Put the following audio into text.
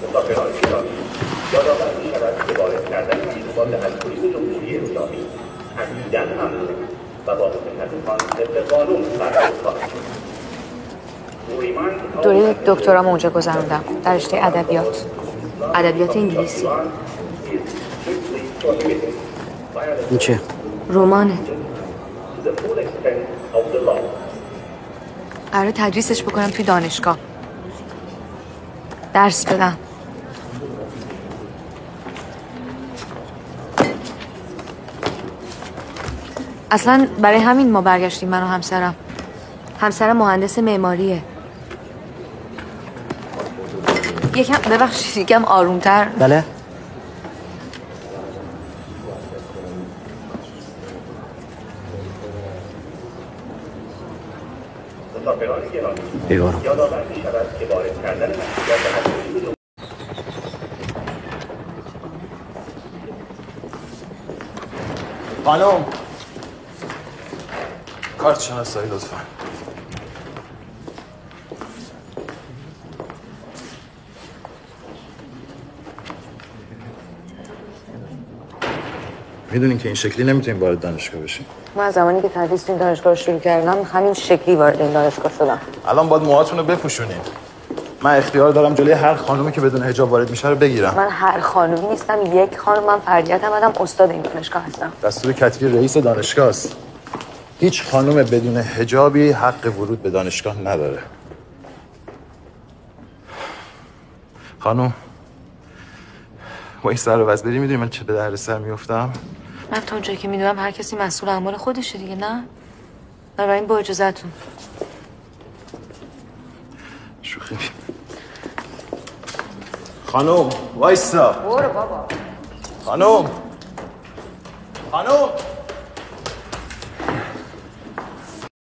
مسافران گرامی یادآور می‌شود که وارد کردن مشروبات الکلی جمهوری اسلامی تقریباً ممنوع و با متخصصان طبق قانون بررسی خواهد شد. دوره دکترام اونجا گذروندم در رشته ادبیات انگلیسی. این چه؟ رمانه. قراره تدریسش بکنم توی دانشگاه. درس بدم. اصلا برای همین ما برگشتیم من و همسرم. همسرم مهندس معماریه. یکم آرومتر. بله. بیگارم. خانم کارت شناسایی لطفا. میدونین که این شکلی نمیتونیم وارد دانشگاه بشیم. من از زمانی که تدریس این دانشگاه رو شروع کردم همین شکلی وارد این دانشگاه شدم. الان باید موهاتون رو بپوشونین. من اختیار دارم جلوی هر خانومی که بدون حجاب وارد میشه رو بگیرم. من هر خانومی نیستم، یک خانم. من فردیت احمدم، استاد این دانشگاه هستم. دستور کتبی رئیس دانشگاه است. هیچ خانم بدون حجابی حق ورود به دانشگاه نداره. خانم با این سر و وضع بری میدونی من چه به دردسر میافتم؟ من تا اونجایی که میدونم هر کسی مسئول اعمال خودشه دیگه، نه؟ بنابراین با اجازهتون. شوخی. خانم وایسا. برو بابا. خانم